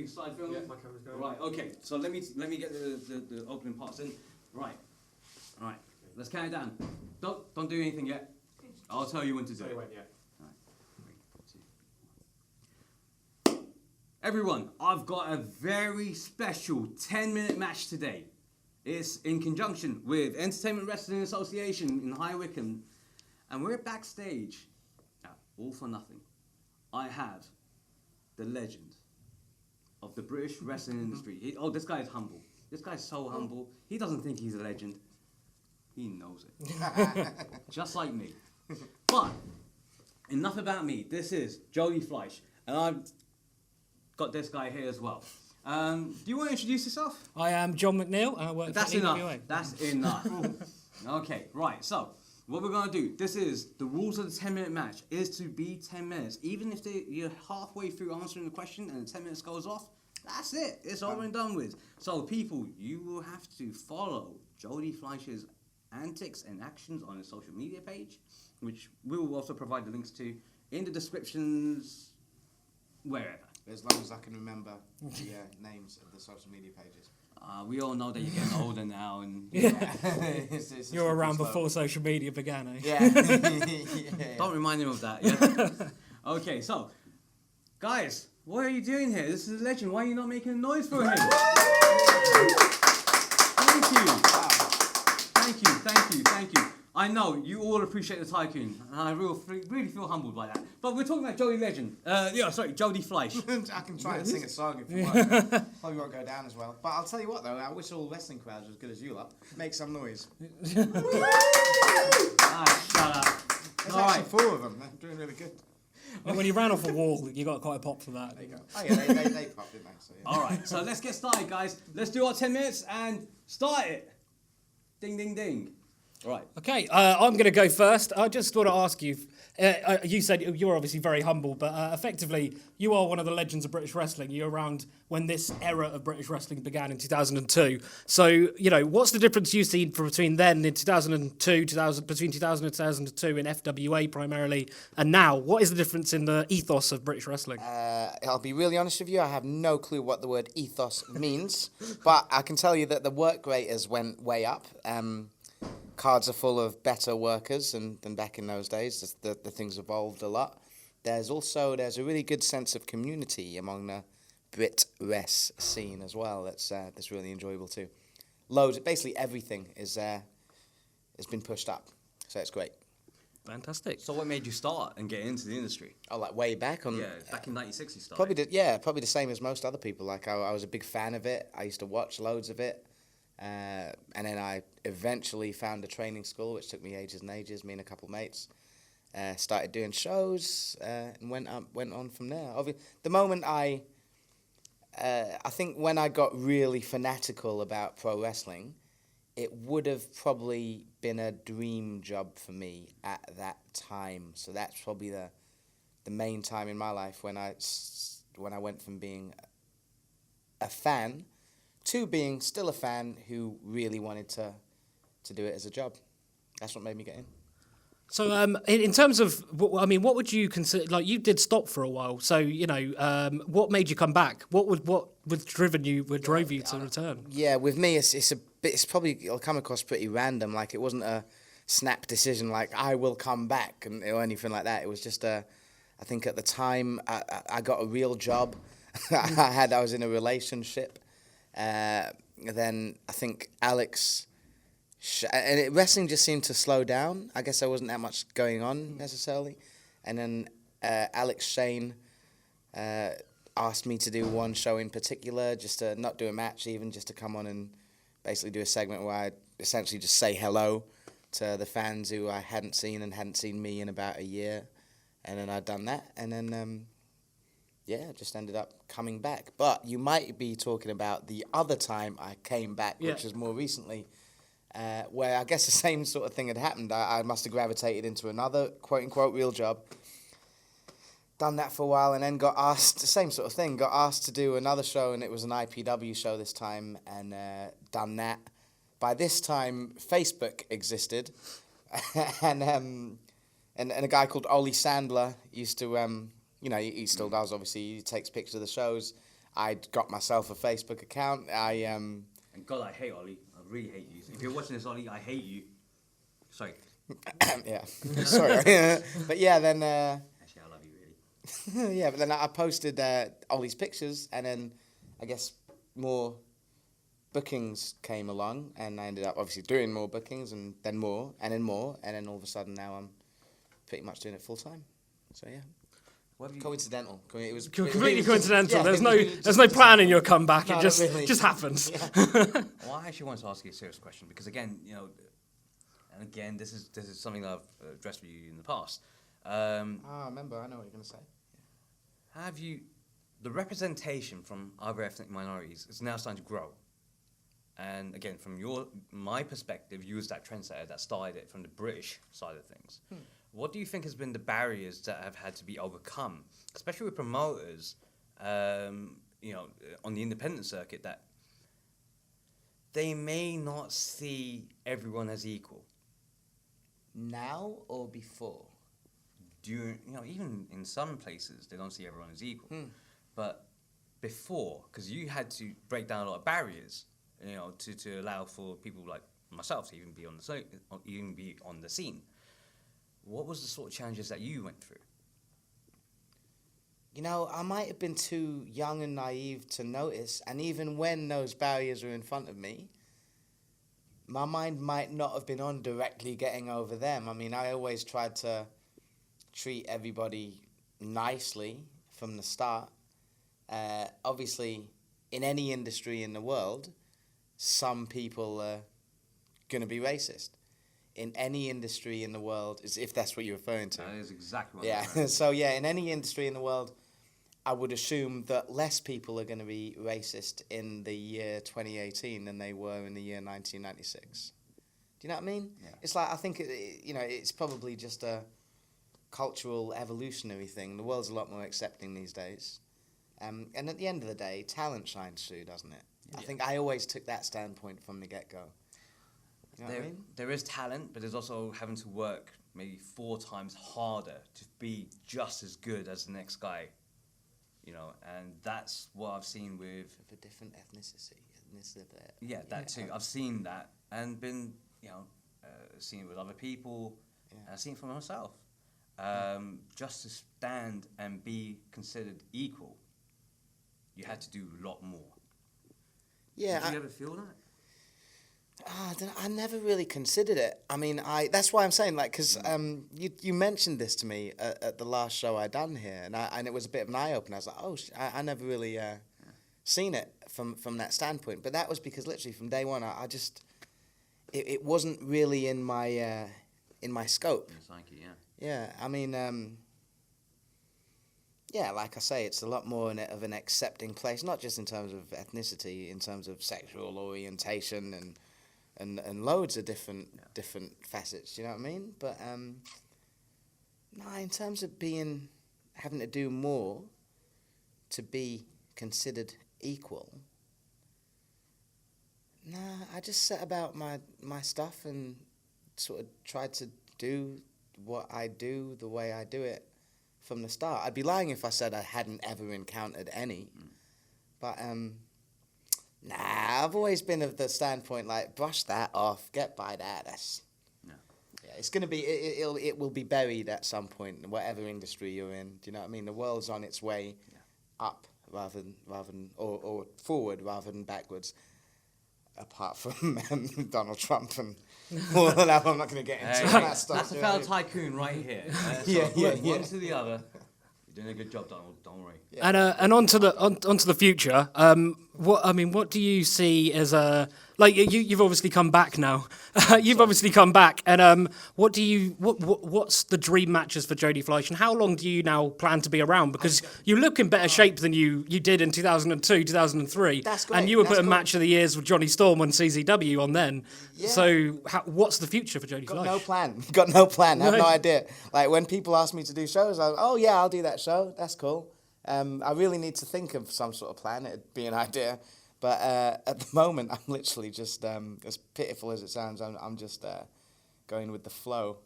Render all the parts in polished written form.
Ready to start filming? Yeah, my camera's going. Right. Okay. So let me get the opening parts in. Right. All right. Let's count it down. Don't do anything yet. I'll tell you when to do it. When, yeah. Everyone, I've got a very special 10-minute match today. It's in conjunction with Entertainment Wrestling Association in High Wycombe, and we're backstage at All for Nothing. I have the legend of the British wrestling industry. This guy is humble. This guy's so humble. He doesn't think he's a legend. He knows it. Just like me. But, enough about me. This is Jody Fleisch, and I've got this guy here as well. Do you want to introduce yourself? I am John McNeil, and I work That's for enough. EWA. That's enough. Okay, right. So, what we're going to do, this is the rules of the 10-minute match, is to be 10 minutes. Even if you're halfway through answering the question and the 10 minutes goes off, that's it. It's over and done with. So, people, you will have to follow Jody Fleisch's antics and actions on his social media page, which we will also provide the links to in the descriptions, wherever. As long as I can remember the names of the social media pages. We all know that you're getting older now, and It's You're around before social media began, eh? Yeah. Yeah. Don't remind him of that. Yeah. Okay, so guys, what are you doing here? This is a legend. Why are you not making a noise for him? Thank you. I know you all appreciate the Tycoon, and I really feel humbled by that. But we're talking about Jody Legend. Jody Fleisch. I can try and sing a song if you want. Probably won't go down as well. But I'll tell you what though, I wish all wrestling crowds were as good as you lot. Make some noise. Shut up. There's actually 4 of them. They're doing really good. Well, when you ran off a wall, you got quite a pop for that. There you go. Oh yeah, they popped, didn't they? So, yeah. Alright, so let's get started, guys. Let's do our 10 minutes and start it. Ding, ding, ding. Right. Okay, I'm going to go first. I just want to ask you, you said you're obviously very humble, but effectively you are one of the legends of British wrestling. You're around when this era of British wrestling began in 2002. So, what's the difference you've seen between then in 2002, between 2000 and 2002 in FWA primarily, and now? What is the difference in the ethos of British wrestling? I'll be really honest with you, I have no clue what the word ethos means, but I can tell you that the work rate has went way up. Cards are full of better workers than back in those days. The things evolved a lot. There's a really good sense of community among the Brit Res scene as well. That's really enjoyable too. Basically everything has been pushed up, so it's great. Fantastic. So what made you start and get into the industry? Oh, like way back on. Yeah, back in '96 you started. Probably the same as most other people. Like I was a big fan of it. I used to watch loads of it. And then I eventually found a training school, which took me ages and ages, me and a couple of mates. Started doing shows and went on from there. The moment I think when I got really fanatical about pro wrestling, it would have probably been a dream job for me at that time. So that's probably the main time in my life when I went from being a fan to being still a fan who really wanted to do it as a job. That's what made me get in. So, in terms of, what would you consider? Like, you did stop for a while. So, what made you come back? What drove you to return? Yeah, with me, it's probably, it'll come across pretty random. Like, it wasn't a snap decision. Like, I will come back or anything like that. It was just I think at the time I got a real job. I was in a relationship. Then I think Alex, wrestling just seemed to slow down. I guess there wasn't that much going on necessarily. And then Alex Shane asked me to do one show in particular, just to not do a match even, just to come on and basically do a segment where I essentially just say hello to the fans who I hadn't seen and hadn't seen me in about a year. And then I'd done that. And then just ended up coming back. But you might be talking about the other time I came back, which was more recently, where I guess the same sort of thing had happened. I must have gravitated into another quote-unquote real job, done that for a while, and then got asked, the same sort of thing, got asked to do another show, and it was an IPW show this time, and done that. By this time, Facebook existed, and a guy called Ollie Sandler used to... he still does, obviously. He takes pictures of the shows. I got myself a Facebook account. And God, I hate Ollie. I really hate you. If you're watching this, Ollie, I hate you. Sorry. Yeah, sorry. But yeah, then... Actually, I love you, really. yeah, but then I posted Ollie's pictures, and then I guess more bookings came along, and I ended up obviously doing more bookings, and then more, and then more, and then all of a sudden now I'm pretty much doing it full time. So yeah. Coincidental. It was Completely coincidental. Yeah, there's no plan in your comeback. No, It just really. just happens. Yeah. Well, I actually wanted to ask you a serious question because, again, and again, this is something that I've addressed with you in the past. I remember. I know what you're going to say. Have you, the representation from other ethnic minorities is now starting to grow, and again, from my perspective, you was that trendsetter that started it from the British side of things. What do you think has been the barriers that have had to be overcome, especially with promoters, on the independent circuit, that they may not see everyone as equal? Now or before? Even in some places, they don't see everyone as equal. But before, because you had to break down a lot of barriers, to allow for people like myself to even be on the scene. What was the sort of challenges that you went through? I might have been too young and naive to notice, and even when those barriers were in front of me, my mind might not have been on directly getting over them. I mean, I always tried to treat everybody nicely from the start. Obviously, in any industry in the world, some people are going to be racist. In any industry in the world, if that's what you're referring to. That is exactly what Yeah, I'm referring to. so yeah, in any industry in the world, I would assume that less people are going to be racist in the year 2018 than they were in the year 1996. Do you know what I mean? Yeah. It's like, I think, it's probably just a cultural evolutionary thing. The world's a lot more accepting these days. And at the end of the day, talent shines through, doesn't it? Yeah. I think I always took that standpoint from the get-go. You know what I mean? There is talent, but there's also having to work maybe 4 times harder to be just as good as the next guy. And that's what I've seen with... Of a different ethnicity. Yeah, that too. I've seen that and been, seen it with other people, and I've seen it for myself. Just to stand and be considered equal, you had to do a lot more. Yeah. Did you ever feel that? I never really considered it. I mean, that's why I'm saying, because you mentioned this to me at the last show I done here, and it was a bit of an eye-opener. I was like, I never really seen it from that standpoint. But that was because literally from day one, I just, it wasn't really in my scope. In the psyche, yeah. Yeah, I mean, like I say, it's a lot more of an accepting place, not just in terms of ethnicity, in terms of sexual orientation and loads of different facets, you know what I mean? But no, in terms of having to do more to be considered equal, I just set about my stuff and sort of tried to do what I do the way I do it from the start. I'd be lying if I said I hadn't ever encountered any. But I've always been of the standpoint, brush that off, get by that. Yeah, it's gonna be. It will be buried at some point in whatever industry you're in. Do you know what I mean? The world's on its way up rather than or forward rather than backwards. Apart from Donald Trump and all that, I'm not going to get into that stuff. That's a fellow tycoon right here. One to the other. You're doing a good job, Donald. Don't worry. Yeah. And onto the future. What do you see as you've obviously come back now. Obviously come back, and what's the dream matches for Jody Fleisch, and how long do you now plan to be around? Because you look in better shape than you did in 2002, 2003, That's great. and you were putting cool. match of the years with Johnny Storm on CZW on then. Yeah. So what's the future for Jody Fleisch? Got no plan. I have no idea. When people ask me to do shows, I'll do that show. That's cool. I really need to think of some sort of plan. It'd be an idea. But at the moment, I'm literally just, as pitiful as it sounds, I'm just going with the flow.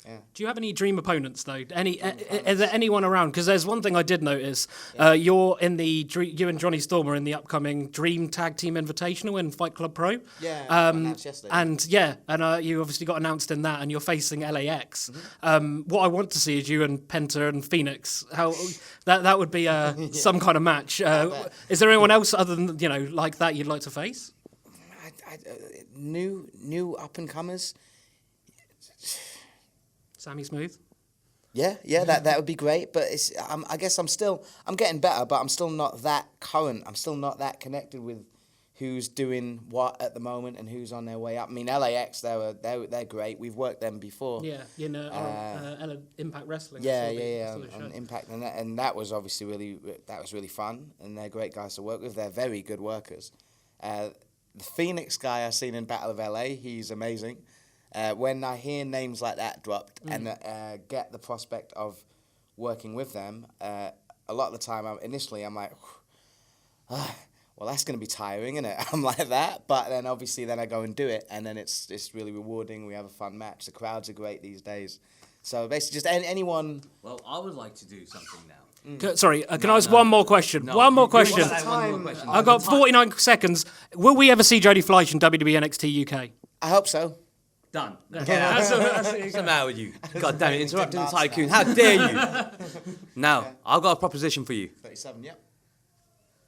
Do you have any dream opponents though? Is there anyone around? Because there's one thing I did notice. You and Johnny Storm are in the upcoming Dream Tag Team Invitational in Fight Club Pro. Yeah, announced yesterday. And you obviously got announced in that, and you're facing LAX. What I want to see is you and Penta and Phoenix. How that would be some kind of match. Is there anyone else other than like that you'd like to face? New up and comers. Sammy Smooth. Yeah, that would be great. But I guess I'm getting better, but I'm still not that current. I'm still not that connected with who's doing what at the moment and who's on their way up. I mean, LAX, they're great. We've worked them before. Yeah, Impact Wrestling. Yeah, on Impact, and that was obviously really fun, and they're great guys to work with. They're very good workers. The Phoenix guy I've seen in Battle of LA, he's amazing. When I hear names like that dropped and get the prospect of working with them, a lot of the time I'm like, well, that's going to be tiring, isn't it? I'm like that, but then obviously I go and do it, and then it's really rewarding. We have a fun match. The crowds are great these days. So basically, just anyone. Well, I would like to do something now. Sorry, can I ask one more question? One more question. I've got 49 seconds. Will we ever see Jody Fleisch in WWE NXT UK? I hope so. Done. What's the matter with you? God damn it, interrupting the Tycoon. How dare you? Now, I've got a proposition for you. 37, yep.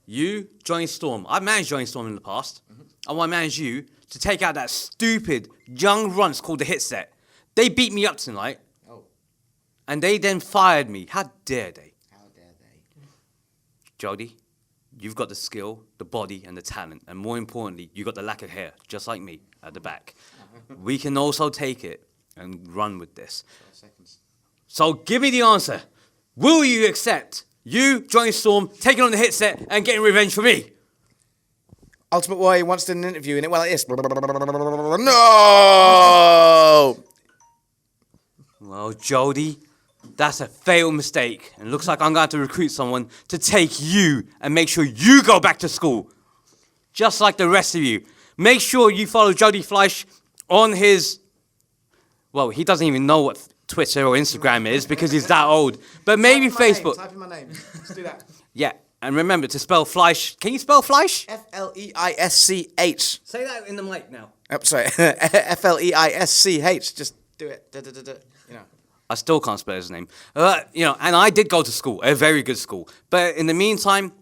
You, Johnny Storm. I've managed Johnny Storm in the past. I want to manage you to take out that stupid young runts called the Hit Set. They beat me up tonight. Oh. And they then fired me. How dare they? How dare they? Jody, you've got the skill, the body, and the talent. And more importantly, you've got the lack of hair, just like me, at the back. We can also take it and run with this. So give me the answer. Will you accept you, Johnny Storm, taking on the Hit Set and getting revenge for me? Ultimate Warrior wants to do an interview and it went like this. No! Well, Jody, that's a fatal mistake. And it looks like I'm going to have to recruit someone to take you and make sure you go back to school. Just like the rest of you. Make sure you follow Jody Fleisch on his... Well, he doesn't even know what Twitter or Instagram is because he's that old. But maybe Facebook. Type in my name. Let's do that. Yeah. And remember to spell Fleisch. Can you spell Fleisch? F-L-E-I-S-C-H. Say that in the mic now. Oh, sorry. F-L-E-I-S-C-H. Just do it. I still can't spell his name. And I did go to school, a very good school. But in the meantime,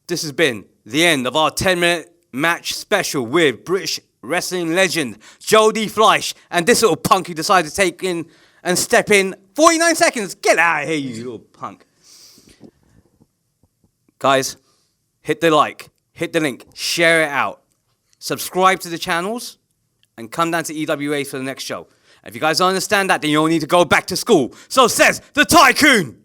this has been the end of our 10-minute match special with British wrestling legend Jody Fleisch. And this little punk who decided to take in and step in 49 seconds. Get out of here, you little punk. Guys, hit the like, hit the link, share it out. Subscribe to the channels and come down to EWA for the next show. If you guys don't understand that, then you'll need to go back to school. So says the Tycoon.